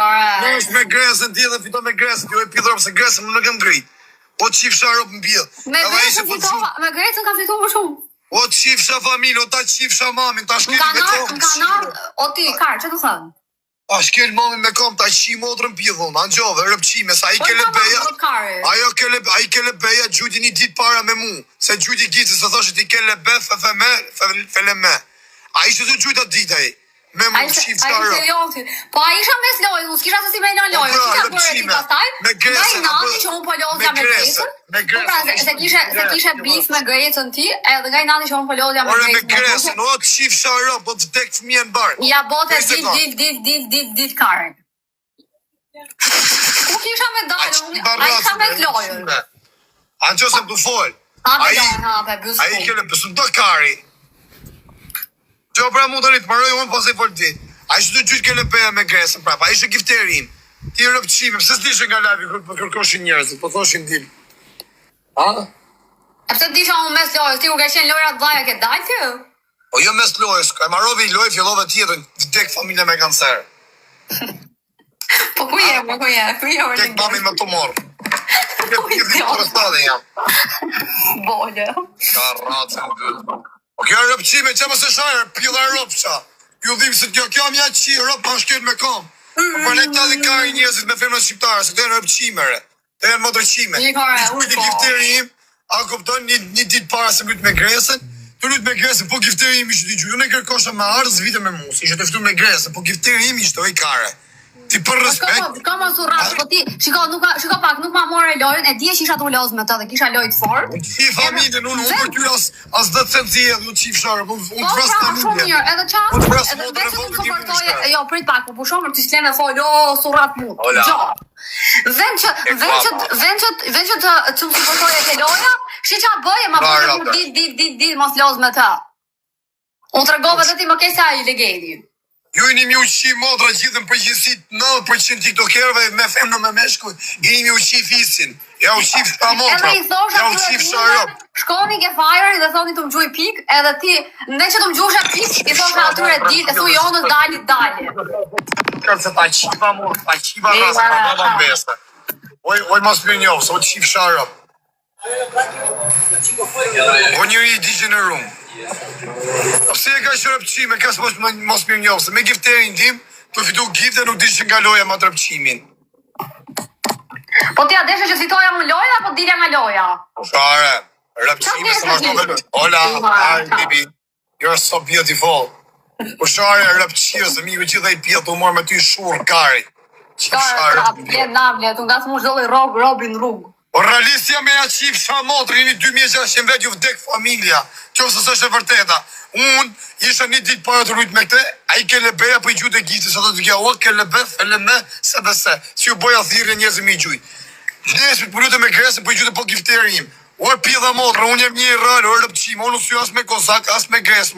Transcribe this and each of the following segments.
Në është me gresën ti dhe fiton me gresën. Jo e pidhërëm se gresën më në kam ngrit. O të qifë sharop në bjell. Me gresën ka fituar më shumë. O të qifë sha familë, o ta qifë sha mamin, ta shkel me kom. Në kanar, o ti, karë, që të thënë? A shkel mamin me kom, ta qi motrën pjellon, anë gjove, rëpqime, sa i kele beja. A i kele beja gjudi një dit para me mu. Se gjudi gjithë, se thoshe ti kele be, fele me. A i që të gjudi atë dit e. Me mu qifë sharop. Po a isha mes lojë, unë s'kisha se si me lojë. Kisha bërë ti pastaj, me gresën. Nga i nati që unë po lojësja me gresën. Me gresën. Se kishe bif me gresën ti, edhe nga i nati që unë po lojësja me gresën. Me gresën, o të qifë sharop, o të tek fëmijë në barë. Ja bote dit karen. Ku kisha me dalë, a isha me lojën. A në qësëm të folë. A i kele pësëm të kari. Gjo pra mu të rritë maroj unë pas e folë ti. A ishtë të gjytë kele peja me gresën prapa. A ishtë gifterim. Ti rëpqime. Pëse s'dishe nga lavi për kërkoshin njerëzit. Po thoshin dil. A? E pëse t'disha unë mes lojës. Ti u ka qenë lojra të dhaja ke dalë të? O jo mes lojës. E marovi lojë fillove tjetën. Vdek familje me kancer. Po ku je? Tek mami me të morë. Bolë. Ka ratën dhe. O kjo rëpqime, që më se shajrë, pjilla rëpqa. Ju dhim se kjo mja qi, rëp pa shkel me kom. Për ne ta dhe kari njëzit me femrën shqiptarë, se këto e në rëpqime, të e në më dërqime. Kujti gifteri im, a kupton një dit para se më lytë me gresën, të lytë me gresën, po gifteri im ishtë t'i gjuju, unë e kërkosha me ardhës vite me mus, ishte të ftu me gresën, po gifteri im ishte oj kare. Ti për respekt. Ka më surrat, po ti, shiko pak, nuk ma more lojën, e dje që isha të uloz me të dhe kisha lojt fort. Ti familjen, unë për ty as dhe të sencije, du qif sharë, unë pras të shumë mirë, edhe qatë, edhe veç të të përtoje, jo, prit pak, po shumë, ti s'leme folë, o, surrat mu, gjo. Vend që të më supportoje ke loja, shi qa bëje, ma përre kur dit mos loz me të. Unë të regove dhe ti më kesa i legedi. Ju i një mi uqi modra gjithën përgjithësit 9% tiktokerve me femnë me meshkuj, i një mi uqi fisin, ja uqi fështa modra, ja uqi fësharop. Shkoni ke fajrë dhe thoni të më gjuj pik, edhe ti, ne që të më gjusha pik, i thosha atyre dit, e thu jonës dalit. Kërë se ta qiva modra, ta qiva rrasë, ta baba mbese. Oj mas për njohë, se o qi fësharop. O njëri i degenerum. Pse e ka shërëpqime, ka së mos mirë njohë, se me gifterin tim, të fitu gifte nuk dishe nga loja ma të rëpqimin. Po ti a deshe që fitoja më loja, apo dilja nga loja? Share, rëpqime se ma shtoke loja. Hola, hi, baby, you're so beautiful. Po share, rëpqime se mi u gjitha i pjetë, u morë me ty shurë, kari. Share, blet, unë nga së mu shdoj robin rrugë. O realistja me a qif shamotër, jeni 2600 vetë ju vdek familja, që ose së është e vërteta. Unë isha një ditë para të rujtë me këte, a i kele beja për i gjute gjithë, sa të të kja, o kele be, fele me, se dhe se, si ju boja thirë njëzë me i gjujtë. Neshme për rujtë me gresë, për i gjute po gifteri im. O pjedha motra, unë jem një i rralë, o rëpqim, o nusu as me kozak, as me gresë,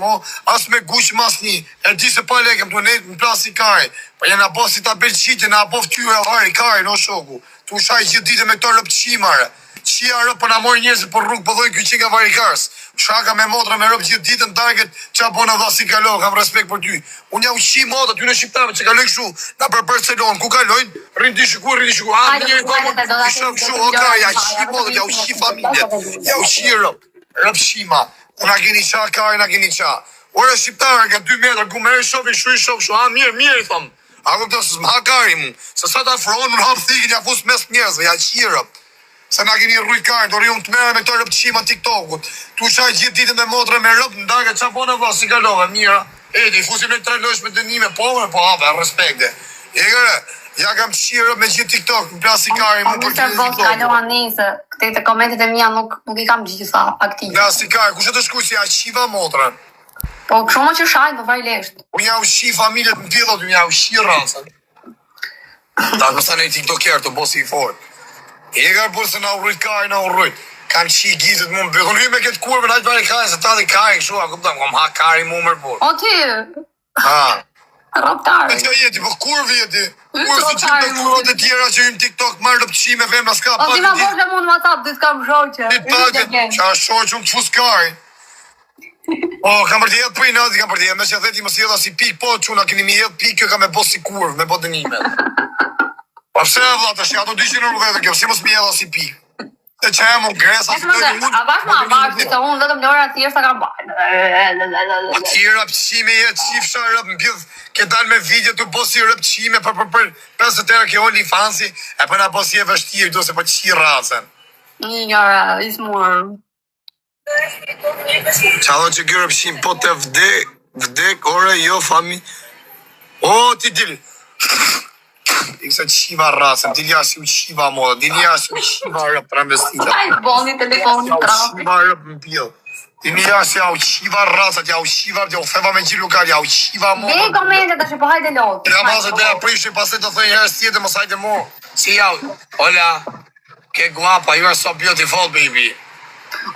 as me guq, mas një. E di se pa legem, të në plasi kari. Pa jena po si ta belqitje, na po ftyra vari kari, no shoku. Tu shaj gjithë dite me këto rëpqimare. Qia rëp për na mori njerëzit për rrugë, për dojnë kyqin nga varikarës. Shaka me motra me rëp gjithë ditën target, qa bona dha si kalo, kam respekt për ty. Unë ja uqi motra, ty në shqiptave që kaloj këshu, na për Barcelona, ku kalojnë, rrindi shiku, a njëri komë, ishëm këshu, oka, ja uqi motra, ja uqi familjet, ja uqi rëpqima, na geni qa, kari na geni qa. Ore shqiptare, nga 2 metra, ku meri shofi, shu, a mirë, i thom. A ku të s'ma kari mu, se sa ta fronë, unë hapë thikin, ja fus mes njerëzve, ja qirë. Se na keni rrujt karë, do rriun të mere me këto rëpqima TikTokut. Tu shaj gjithë ditën me motre me rëp, ndake qa po në vlasë, si kalove, mira. Edi, fusim në 3 lojsh me dënime, po hape, respekte. E kërë, ja kam qirë me gjithë TikTok, në plasi kari mu për gjithë TikTok. Kalova njëse, këte të komentet e mija nuk i kam gjitha aktive. Plasi kari, ku që të shkuj si a qiva motre? Po, shumë që shajnë, po vajlesht. Unë ja ushi familjet në pjedhot, unë ja ushi rrasën. Ta kësa në i TikToker të bosi i fort. E ka bërë se na urrujt kari, na urrujt. Kam qi gizit mu më bëllë. Unë me këtë kurve në hajtë bari kari, se ta dhe kari këshu, a këpëtam, kom ha kari mu mërë bërë. O ti, rëptari. E që jeti, po kurve jeti. Kurve së qëmë të kurve të tjera që jim TikTok, marrë rëpqime, vem në s'ka. O ti ma bërë që mund më tapë, ditë kam shoqe. Ditë paket, që a shoqe unë të fus kari. O, kam për të jetë për i nazi, kam për të jetë, me që theti më si edhe si pik, po, quna, keni mi jetë pik, kjo ka me bo si kurve, me bo dënime. pse e vlla tash ato 200 euro vetë kjo, si mos më jella si pikë. E që e më gresa si të një A bash ma bash, se unë vetëm lora të tjerë sa kam bajnë. Atira pëqime jetë qifësha rëp në bjëdh, ke dalë me video të bosi rëp qime për 50 euro ke only fancy, e për na bosi e vështirë, do se për qi racen. Një njëra, ismur. Qa do që kjo rëp qime, po të vdek, ore, jo, fami. O, ti dili. Ikse qiva racen, dili ashtë u qiva moda, dili ashtë u qiva rëp për investita. Aj, boni telefoni trafi. Qiva rëp në pjellë. Dili ashtë ja u qiva racat, ja u qiva, ja u theva me gjilu kar, ja u qiva moda. Dhe i komente të që po hajde lotë. Ja bazë dhe aprishi, pasaj të thëj herës tjetë, mos hajde mo. Si ja, hola, ke guapa, you are so beautiful, baby.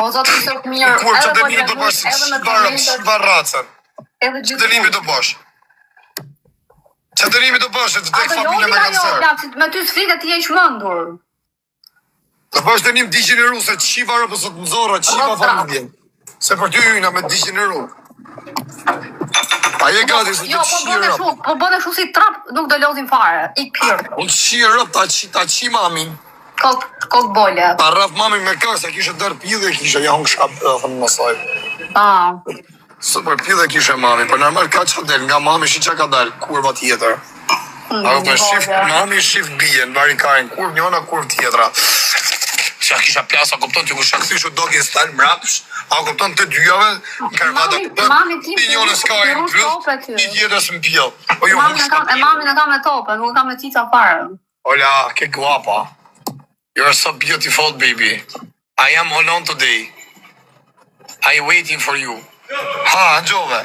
O zotë të sot mirë. Kur që dënimi të bësh, qiva racen. Që dënimi të bësh. Që dënimi të bësh, të dek familje me kancer. Me ty s'fritë ti e shmëndur. Të bësh dënim 200 euro, se qiva rëpë sot në zora, qiva familje. Se për ty hyna me 200 euro. A je gati se të qi rëp. Po bëne shu si trap, nuk do lozim fare. Ik pyrë. Unë qi rëp, ta qi mamin. Kokë bolle. Ta rëp mamin me kërë, se kishe dërë pidhe, kishe ja unë kësha bëthën në saj. Së për pidhe kishe mami, për normal ka që del, nga mami shi që ka dal, kurva tjetër. Ako për shif, mami shif bijen, varikarin, kurv njona, kurv tjetra. Që a kisha pjasa, kupton që kusha këthishu dogin stal mrapsh, a kupton të dyjave, në karvata kupton, ti njona s'karin plus, ti tjetës në pjell. Mami në kam e tope, nuk kam e cica fare. Ola, ke guapa. You're so beautiful, baby. I am alone today. I waiting for you. Ha, Angjove.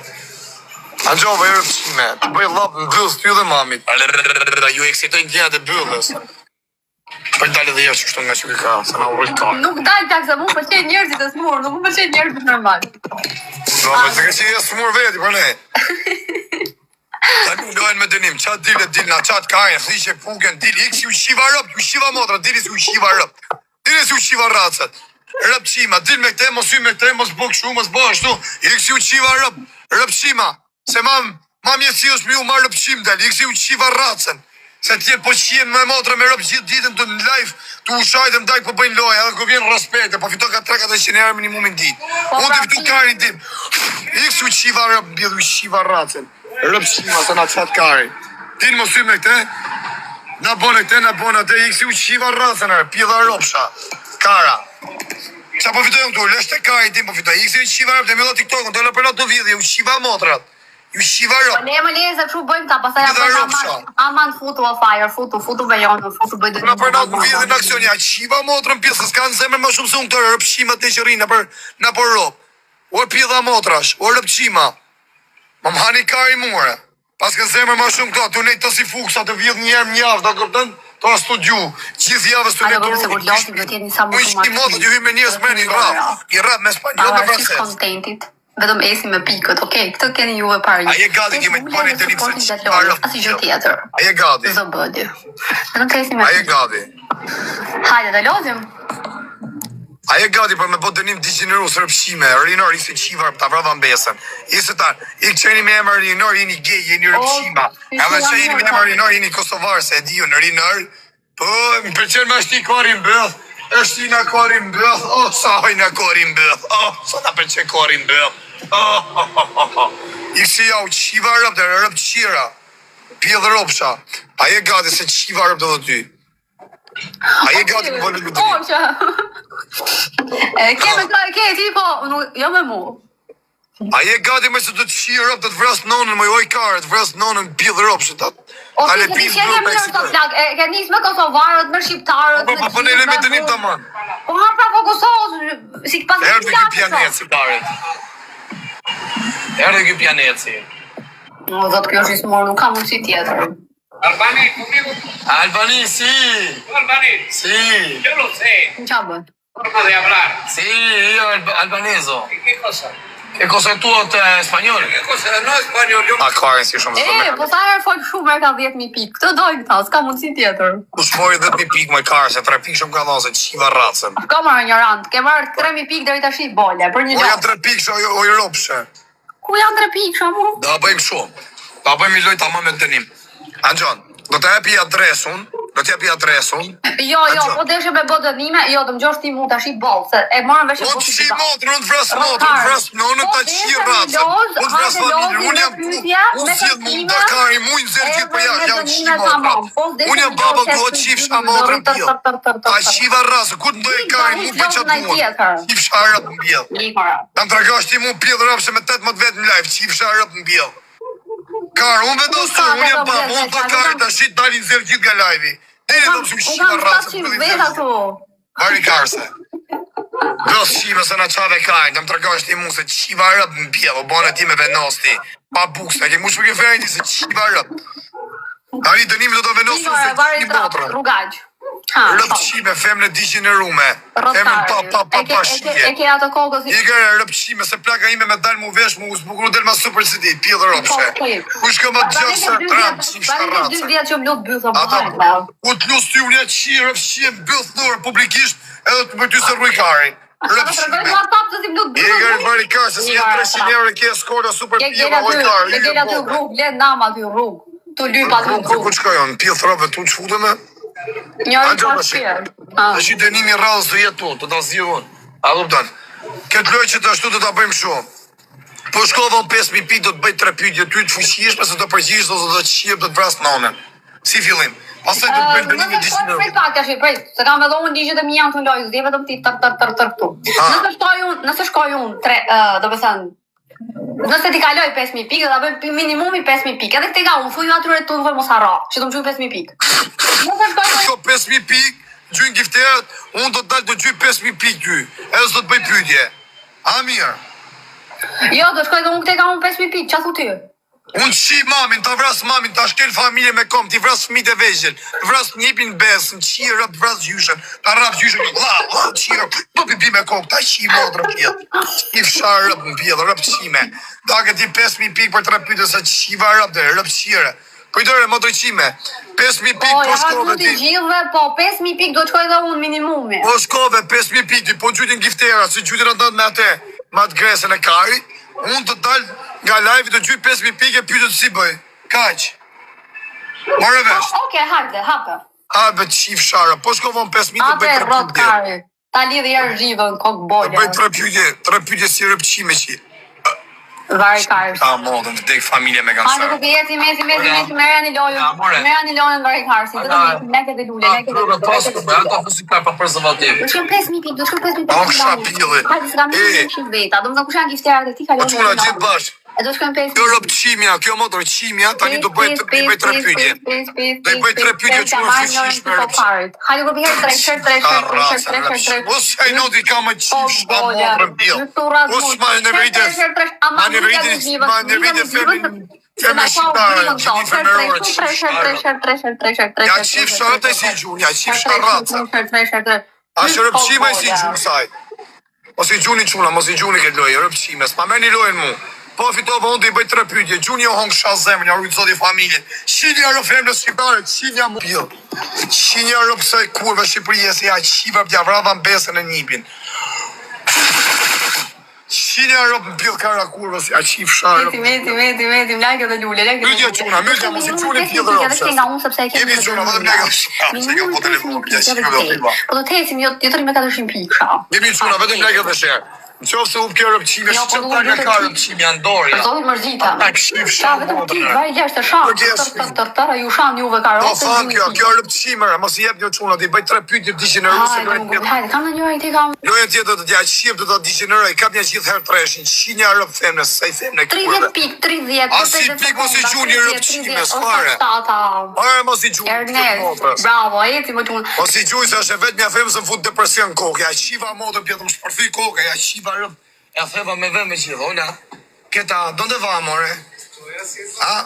Angjove, e rëpqime. Të bëj lapë në bëllës ty dhe mamit. Ju eksitojnë gjenat e bëllës. Për dalë dhe jeshtë kështu nga që ka, se na u rëjtë ka. Nuk dalë tak se mu përqenj njerëzit e smur, nuk mu përqenj njerëzit normal. No, me të kështë e smur veti, për ne. Ta një lojnë me dënim, qatë dile, na qatë kajnë, flishe puken, dili, ikë si u shiva rëp, u shiva motra, dili si u shiva rëp. Dili si u shiva racet. Rëpqima, dil me këte, mos y me këte, mos bëk shu, mos bëk ashtu, ikë si u qiva rëpqima, se mam jesi është mi u ma rëpqim del, ikë si u qiva racen, se tjetë po qien me motra me rëp gjithë ditën të në live, të ushajtë më dajtë po bëjnë loja, edhe ko vjenë respekte, po fito ka 300 euro minimumin ditë, unë të fitu karin tim, ikë si u qiva rëp, bjedhu u qiva racen, rëpqima se na qatë karin, din mos y me këte, na bone këte, na bone ate, ikë si u qiva racen, pjedha ropsha, kara. Qa po fitojnë këtu, leshte kaj tim po fitoj, ikse u qiva rëp, të mjëlla TikTok-ën, të lëpër ato vidhje, u qiva motrat, u qiva rëp. Ne më lejë se që bëjmë ta, pasaj aman futu a fire, futu me jonë, futu bëjtë. Në për natë vidhje në aksion, ja qiva motrën pjesë, s'ka në zemër më shumë se unë këtore, rëpqimat të që rinë në për ropë. O pjedha motrash, o rëpqima, më hani kari mure, pas kënë zemër më shumë këto, të nejtë të si fuksa, të vidhë njerë mjavë, da këpëtën, të a studiu, gjithë javës të letë rrugë. Po ishtë një modë të hymë me njës me një rap me spanjol me francez. Vetëm esi me pikët, okej, këtë keni juve parë. A je gati që me të bëni të limë se që parë? Asi gjë tjetër. A je gati? Zë bëdi. Vetëm të esi me A je gati? Hajde të lozim. A je gati për me bot dënim 200 euro së rëpshime, rinor, isi qivar, ta vrava mbesën. Isi ta, ik qeni me emër rinor, jeni gej, jeni rëpshima. Edhe që jeni me emër rinor, jeni kosovar, se e di ju në rinor. Po, më përqen me ashti kari mbëth, është i në kari mbëth, sa hoj në kari mbëth, sa në përqen kari mbëth. Iksi ja u qiva rëp dhe rëp qira, pjedhë rëpsha. A je gati se qiva rëp dhe dhe ty? A je gati më bënë këtë? Ke ti po, jo me mu. A je gati me se të të qi rëp, të të vrasë nonën, më joj karë, të vrasë nonën pjedhë rëpshë, të ale pjedhë rëpshë. Ke njës me kosovarët, me shqiptarët, Po në me të një të manë. Po ha pra po Kosovë, si këpas Erë dhe kjo pjanet si paret. Erë dhe kjo pjanet si. No, do të kjo është ismorë, nuk ka mundësi tjetër. Albani, conmigo. Albani, sí. Albani. Sí. Yo lo sé. Në qa bën? Forma de hablar. Sí, io albaneso. ¿Y qué cosa? Che cosa è tuo spagnolo? ¿Qué cosa? No español. Yo... Karen si shumë Po sa herë fol shumë ka 10.000 pikë. Këtë dojnë këta, s'ka mundësi tjetër. Kush mori 10.000 pikë më karë, se 3 pikë shumë ka dhënë se qiva racën. Ka marrë një randë, ke marrë 3.000 pikë deri tash i bole, për një Po gjatë. jam 3 pikë që o i ropshe. Ku janë 3 pikë, shamu? Da bëjmë shumë. Da bëjmë i loj tamam me dënim. Anxon, do të hepi adresun, Do t'japi adresën. Jo, po deshe me bë dënime, jo, të më gjosh ti mu tash i boll, se e morën vesh e Unë po që i motrë, unë vras motrë, vras nonën ta qirë ratësën. Unë vras familje, unë jam tu, unë zjedh mu Dakari, mu i zërë gjithë për jashtë, jam qi motrë. Unë jam baba ku o qifsha motrë në bjellë. Ta qiva rasë, ku të ndoj e kari, mu për qatë muën. Qifsha rëp në bjellë. Ta më tragash ti mu pjellë rapë se me 18 vetë në live, qifsha rëp në bjellë. Karë, unë vedosur, unë jam baba, unë Dakari, ta shqit dalin zërë gjithë nga live-i. Dere do më shumë shqiva rasë. Bari karse. Gros shqiva se na qave kajnë, të më tragash ti mu se qiva rëp në bjellë, o bane ti me venos ti. Pa buksa, ke mu shpër ke fejnë ti se qiva rëp. Tani dënimi do të venosur se ti motra. Rrugaq. Rëp qime, femne dishin e rume. Femne pa shqie. E ke ato kokës. I kërë rëp qime, se plaka ime me dalë mu vesh, mu zbukru del ma super si ti, pjellë rëpshe. Kush ka më të gjësë së tram, qim shtaratëse. Bani 2 vjetë që më lutë bëthë, më ku të lusë ty unë ja qi, rëp qime, bëthë nërë publikisht, edhe të më ty se rujkari. Rëp qime. I kërë bari karë, se si jetë 300 euro kje skorda super pjellë hojtarë. E gjelë aty rrugë, le nama aty rrugë. Tu lypa aty rrugë. Ku që ka jonë, pjellë thrave tu që futëme? Njëri pa shqirë. Dhe që dënimi radhës të jetë tu, të ta zhjurën. A luptan, këtë loj që të ashtu të ta bëjmë shumë. Po shkova në 5.000 pikë do të bëjt 3 pyetje ty të fuqishme, se të përgjishë ose do të qirë do të vrasë nonën. Si fillim. Pastaj do të bëjmë dënimi dishtë Prej pak tash, prej, se kam edhe unë digjet e mija në të lojë, s'di vetëm ti tër këtu. Nëse shkoj unë, do të thënë, nëse ti kaloj 5.000 pikë, do ta bëj minimumi 5.000 pikë. Edhe këtë ka unë thuj atyre tu vë mos harro, që do më gjuj 5.000 pikë. Nëse shkoj 5.000 pikë, gjujnë gifterët, unë do të dalë të gjujë 5.000 pikë ty. Edhe s'do të bëj pyetje. A mirë. Jo, do shkoj dhe unë këtë ka unë 5.000 pikë, qa thu ty? Unë qi mamin, ta vras mamin, ta shkel familje me kom, ti vras fëmijët e vegjël, të vras njipin besën, qirë, të vras gjyshen, ta rap gjyshen, qirë, do pipi me kokë, ta qi modrë pjetë, qi fsharë rëp në pjetë, rëp qime, da këti 5.000 pikë për 3 pyetje se qiva rëp dhe rëp qire. Kujdore, modrë qime, 5.000 pikë po shkove ti. Po, 5.000 pikë do të shkoj dhe unë minimumi. Po shkove, 5.000 pikë ti, po gjytin giftera, si gjytin atë me ate, ma të gresën e kari, unë të dalë nga live të gjyj 5.000 pikë e pyetët si bëj. Kaq. Morë vesh. Okej, hajde, hapë. Hajde qif shara. Po shkovon 5.000 të bëj 3 rrot kari. Ta lidhë jarë zhivën, kokë bolë. Të bëj 3 pyetje si rëpqime që. Vari kari. Ta modën të dek familje me kansar. Hajde ku pjeti, mesi, merë një lojën. Merë një lojën vari kari. Si të të një leket e lule, leket e lule. Ato fësiklar pa prezervativ. Do shkëm 5.000 pikë, do shkëm 5.000 pikë. Po shka pjellë. Hajde, s'kam një shqip veta. Do më të kusha në gifterat e ti kalon. Po quna gjithë bashkë. E do shkojmë 5. Kjo rëp qimja, kjo motor qimja, tani do bëj 3 pyetje. Do bëj 3 pyetje që më fuqish me rëp. Hajde ku bëhet 3 Mos ai noti ka më qish pa motor bjell. Mos ma në rritë. Ma në rritë femin. Femin shqiptare, që një femerore. Ja qif sharët e si gjun, ja qif sharatë. A që rëp qime e si gjun saj. Mos i gjuni quna, mos i gjuni këtë lojë, rëpqime, s'pa me një lojën mu. Po fitova unë të i bëj 3 pyetje, gjuni o hongë shazë zemën, ja rujtë zoti familje. Qinja rëp femnë shqiptare, qinja mu pjë. Qinja rëp kësaj kurve Shqipërije, se ja qiva pja vrava në besën e njipin. Qinja rëp në pjëllë kara kurve, se ja qif sharë. Metim, lajke dhe lule, Mylja quna, mos i gjuni pjëllë rëpse. Jemi quna, vëdëm lajke dhe shqipë, se ka po telefon, ja qime dhe filma. Po do të hesim, jo të rime 400 pikë. Jemi quna, vëdëm lajke dhe shqipë. Në qofë se u kjo rëpqime, që ta nga ka rëpqime janë dorë, ja. Zoti mërzita. Ta këshif shanë vetëm ti, vaj lesh të shanë, tërë, ju shanë juve ka rëpë. Po fanë kjo rëpqime, mos i jep një quna, di bëj 3 pyetje 200 euro, se lojnë tjetë. Hajde, kam në njëra i ti kam. Lojnë tjetë të tja qip të të 200 euro, i kap një gjithë herë treshin, qinja rëpë femne, se i femne kërë. 30 pikë, 30. Asi pikë mos i gjuni rëpqime, s'fare. Are mos i gjuni Ernest, bravo, eci më qunë. Mos i gjuni, se është e vetë një femë se më fut depresion kokë, ja qiva modë pjetë më shpërthy kokë, ja qiva rëpë. Ja theva me vëmë gjithë, ola. Këta, donde va, amore? A?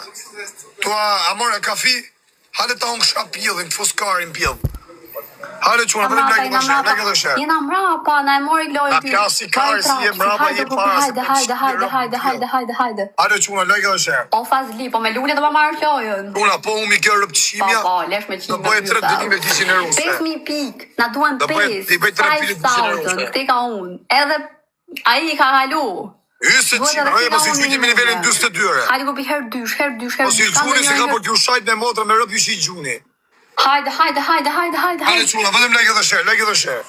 Tua, amore, kafi? Hale ta unë kësha pjellin, të fuskarin pjell. Hale quna, vëdëm leke dhe shërë. Jena mrapa, na e mori lojë ty. Na pjasi kari, si je mrapa, je para. Hajde. Hale quna, leke dhe shërë. O fazli, po me lule do pa marrë lojën. Quna, po unë mi kjo rëpë qimja. Po, lesh me qimja. Do bëjë 3 dënime 200 euro. 5.000 pikë, na duen 5. 5.000, këti ka unë. Edhe a i ka halu. Ysë të qime, mos i gjuni me nivelin 22. Hajde ku pi herë dysh. Mos i gjuni se ka për t'ju shajt me motra me rëp ju shi gjuni. Hajde. Hajde çuna, vetëm like dhe share, like dhe share.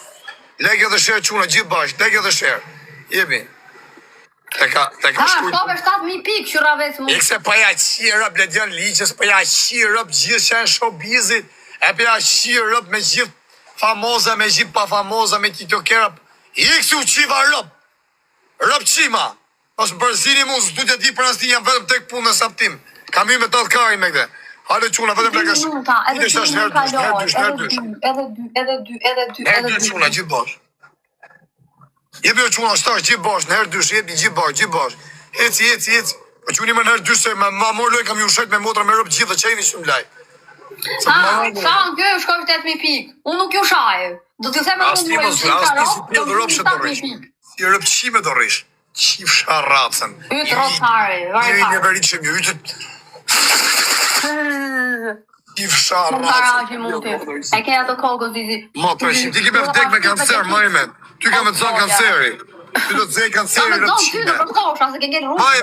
Like dhe share çuna gjithë bashkë, like dhe share. Jepi. Te ka shkruaj. Shkove 7.000 pikë qyrave të mu. Ikse pa ja qira bledian liqës, pa ja qira gjithë që janë showbizit, e pa ja qira me gjithë famoza, me gjithë pa famoza, me tiktokera. Ikse u qiva rëp. Rëp qima. Os bërzini mu, s'du të di për asni jam vetëm tek punë në saptim. Kam i me të kari me këte. Hajde çuna, vetëm like dhe share. Edhe dy Çuna gjithë bosh. Jepi o çuna shtash gjithë bosh, në herë dysh, jepi gjithë bosh. Eci. Po çuni më në herë dysh se ma mor loj kam ju shet me motra me rob gjithë dhe çeni shumë laj. Shanë, kjo shkoj 8.000 pikë. Unë nuk ju shaj. Do t'ju them As ti mos, as ti si pjell dhe rob që të rrish. Si rëp qime të rrish. Qif sharacën. Ytë rotari, Njëri një veri që mjë, ytë qif sharacën. E ke ato kokës dizi. Ma të rishim, ti ki me vdek me kancer, Majmet. Ty ka me të zonë kanceri. Ty do të zej kanceri rëp qime.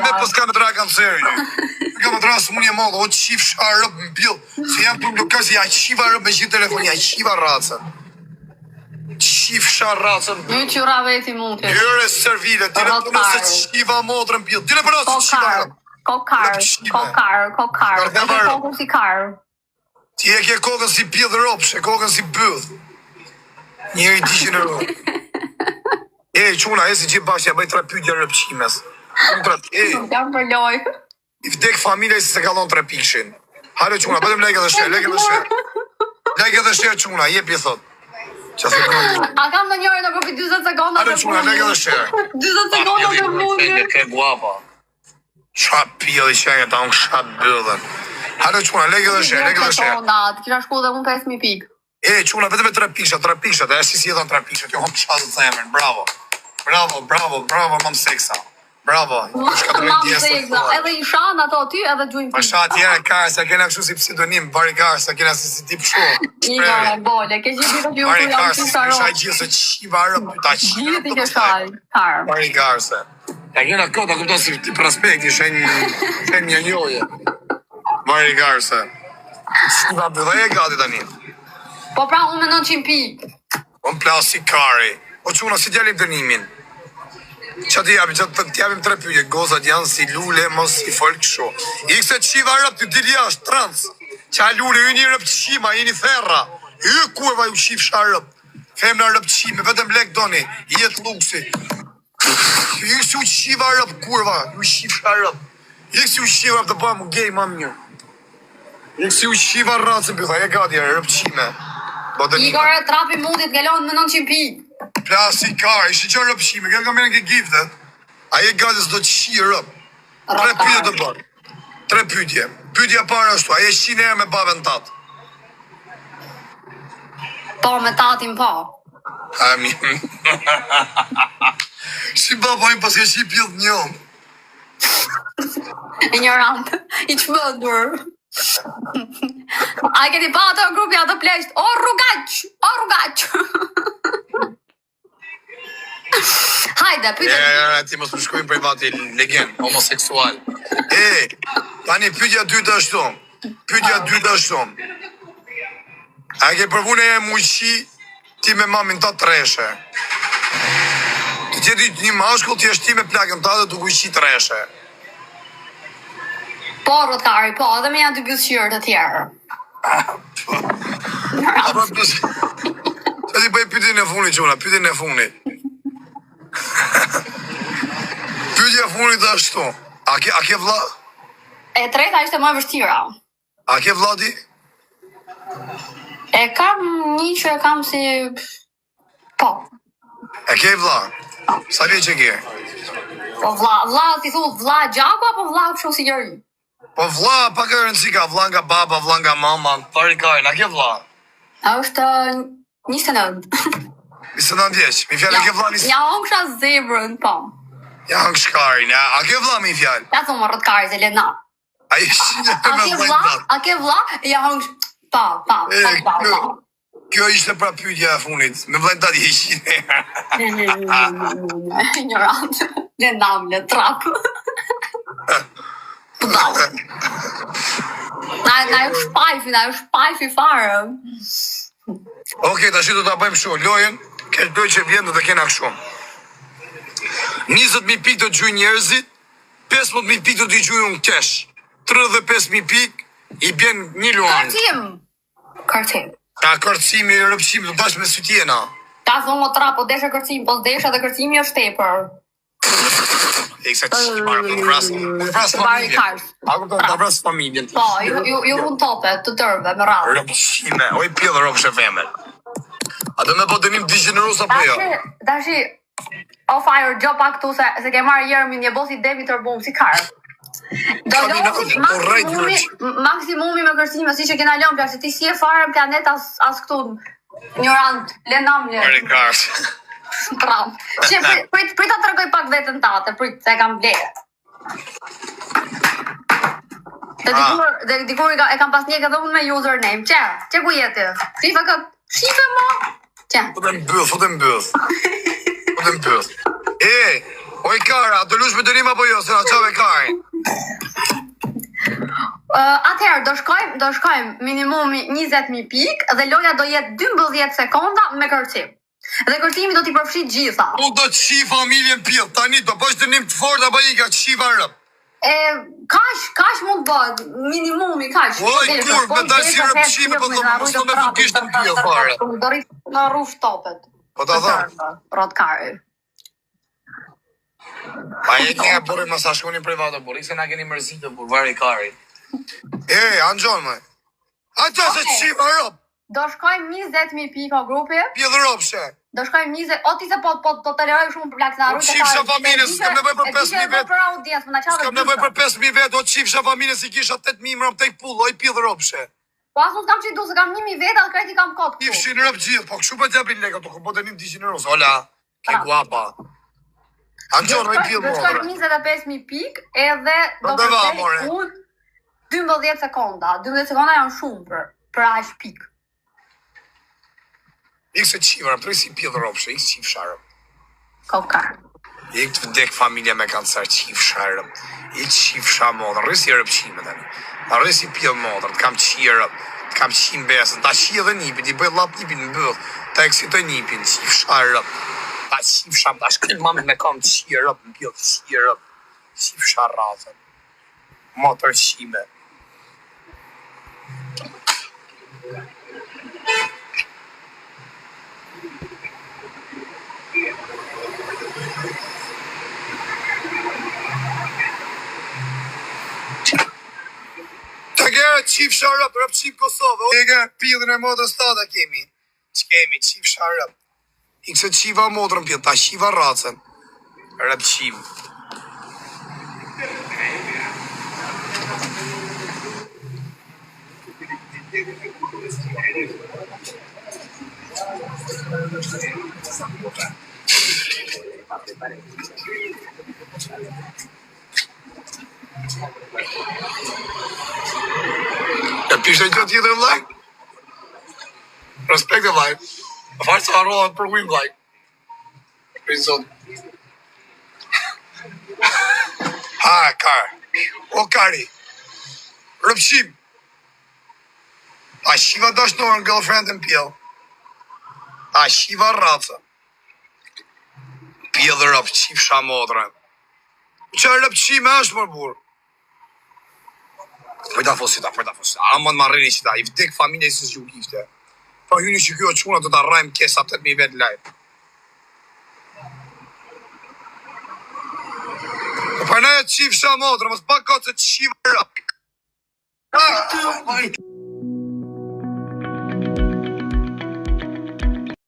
Me pës ka me të ra kanceri. Ty ka me të ra së mund një modë, o qif sharëp më pjell. Se jam për blokës, ja qiva rëp me gjithë telefon, ja qiva racën. Qif sharacën. Një qyra veti mund të. Jëre servile, ti në përnë se qiva modrën pjell. Ti në përnë se qiva rëp. Kokar. Kokën si karë. Ti e ke kokën si pjell ropshe, kokën si bëdh. Njëri di që në ropë. Quna, si gjithë bashkë, ja bëj 3 pyetje rëpqimes. Jam për loj. I vdek familja si se kalon 3 pikshin. Hajde quna, bëdem like dhe share, like dhe share. Like dhe share quna, jepi thot. A kam në njëri në përpi 20 sekonda Hajde quna, like dhe share. 20 sekonda të mundë. Che guapa. Qa pjeli qenje ta unë qa bëdhen. Hajde quna, like dhe share, like dhe share. Kisha shku dhe unë 5.000 pikë. Quna, vetëm e 3 pikshat, e si jeton 3 pikshat, jo hom qatë të themen, bravo, mam seksa, bravo, Mam seksa, edhe i shanë ato ty, edhe gjujnë pikë. Pasha tjera karë, sa kena kështu si pseudonim, bari karë, sa kena si tip shumë. I ka bole, ke gjithë të ju Bari jam karë, të si sarot. kisha gjithë se qiva rëp, ta qiva Gjithë i ke shaj, karë. Bari karë se. Ja kena kota, këpto si ti prospekti, shen një njoje. Bari karë se. Qiva bëdhe e gati tani. Po pra unë me 900 pikë. On plasi kari. O quna si t'jalim dënimin. Qa t'japim 3 pyetje. Gozat janë si lule, mos si folk sho. I këse qiva rëp të dili ashtë trans. Qa lule, ju një rëp qima, i një therra. Ju kurva ju qif sha rëp. Femna rëp qime, vetëm lek doni. Jetë luksi. Ju si u qiva rëp kurva, ju qif sha rëp. I kësi u qiva rëp të bëjmë u gej ma mirë. I kësi u qiva rëpsën për tha, e gati rëp qime. Igor, trapi mundit galon me 900 pikë. Plasi kar, ishi që rëpshime, kjo ka mene ke giftet. A je gati s'do të shi rëp. 3 pyetje të bërë. 3 pyetje. Pyetja para ashtu, a je shi në me babën tatë? Po, me tatin po. Amin. Si baba im pas ke shi pjellë njëm. Ignorant, i qmëndur. A keni pa ato grupi ato plesht? O rrugaq. Hajde, pyetje. Ti mos më shkojnë privati legend. Homoseksual. Tani pyetja dytë ashtu. A ke përvu në e muqi ti me mamin ta treshe? Të qeti një mashkull ti është ti me plakën ta dhe duke uqi treshe. Po, rotkari, po, edhe me janë 2 bjushqyrë të tjerë. Që ti bëj pyetjen e funit quna, pyetjen e funit. Pyetja e funit ashtu. A ke vlla? E treta ishte më e vështira. A ke vlla ti? E kam një që e kam si... Po. E ke vlla? Sa vjeç e ke? Po vlla, ti thu vlla gjaku apo vlla kështu si jeri? Po vlla, pa ka rëndësi ka vlla nga baba, vlla nga mama. Pari kajnë, a ke vlla? A është 29. 29 vjeç, mi fjallë a ke vlla Ja hongësha zebrën, po. Ja hongë shkarin, a ke vlla mi fjallë? Ja thumë rëtkari se lena. A i shqinja me vllajtat. A ke vlla? Ja hongësh... Pa. Kjo ishte pra pyetja e funit, me vllajtat i shqinja. Ignorant, le namle, trap. Na ju shpajfi fare. Okej, tash do ta bëjmë kështu, lojën, ke doj që vjen do të kena kështu. 20.000 pikë do të gjujnë njerëzit, 15.000 pikë do t'i gjujnë unë kesh. 35.000 pikë i bjen një luan. Kartim. Ta kërcimi, rëpqimi, do dash me sytjena. Ta thonë o tra, po desha kërcimi, po desha dhe kërcimi është tepër. E kësa qimar, unë vrasë familjen. Ako të vrasë familjen. Po, ju rrën tope, të tërve, me rrallë. Rëpqime, oj pjellë rëpë shëfeme. A do me po dënim t'i gjeneros apo jo? Dashi, o fire, gjo pak tu se ke marrë Jermi një bosi Demi Tërbum, si karë. Do maksimumi me kërcime, si që kena lëmë, plak, se ti si e fare në planet as këtu ignorant, lëndam lë. Mari karë. Tram. Që prit ta tregoj pak veten tate, prit se e kam blerë. Dhe dikur e kam pas njëka dhe unë me username. Që ku jeti? Shife mo? Që? Fotem bëth. Oj Kara, do lush me dërim apo jo, se na qave Karin? Atëherë, do shkojmë minimumi 20.000 pikë dhe loja do jetë 12 sekonda me kërcim. Dhe kërcimi do t'i përfshit gjitha. Unë do të qi familjen pjell, tani do bësh dënim të fort apo i ka qiva rëp? Kash mund bëhet, minimumi kash. Oj, kur, me ta si rëpqime, po të mos të me fukisht në pjell fare. Do rritë në rrush topet. Po ta thëmë? Rotkari. Pa e një burri më sa shkoni privato, burri, se na keni mërzitë, bur, vari kari. Anxon, me. Aqa se qiva rëp. Do shkojmë 20.000 pikë o grupi. Pjell rëpshe. Do shkojmë 20, o ti se po të lëroj shumë për plak të narru. Qifsha familjes, s'kam nevoj për 5.000 vetë. S'kam nevoj për 5.000 vetë, o qifsha familjes i kisha 8.000 mërëm të i pull, o i pjell rëpshe. Po asu s'kam qitu, se kam 1.000 vetë, atë krejti kam kotë këtu. Qifshin rëp gjithë, po këshu për t'japin leka, të këmbo të njëm t'i gjeneros. Ola, ke guapa. Anxon, o i pjell Do shkojmë 25.000 pikë, edhe do përfej unë 12 sekonda. 12 sekonda janë shumë për aq pikë. Ik se qivara, për si pjellë rëpshe, ik qif sharëm. Kokar. Ik të vdek familja me kancer, qif sharëm. Ik qif shamodër, rësi rëpqime të një. Ta rësi pjellë modër, të kam qirëm, të kam qim besën, ta qi edhe nipin, i bëjt lap nipin në bëllë, ta eksitoj nipin, qif sharëm. Ta qif sharëm, ta shkëllë mamin me kam qirëm, në pjellë qirëm, qif sharatën. Motër qime. Të gjerë qif sharëp, rëpqim Kosovë. Të gjerë pjellën e modës ta da kemi. Që kemi qif sharëp. I këse qiva modrën pjellë, ta qiva racën. Rëpqim. E pishtë e gjë tjetër vlaj? Respekt e vlaj. A farë që harrohet për ujmë vlaj. Prizot. Ha, Kar. O, Kari. Rëpshim. A shiva dashnorën girlfriendin pjell. A shiva raca. Pjell dhe rëp, qif shamodrën. Qa rëpqime është mërë burë? Përta fosita. A më në marrëri që ta, i vdek familje i së zhju gifte. Pa hyni që kjo quna të ta rajmë kesa 8.000 vetë lajtë. Për ne e qif shamodrën, mës pa ka të qiva rëp.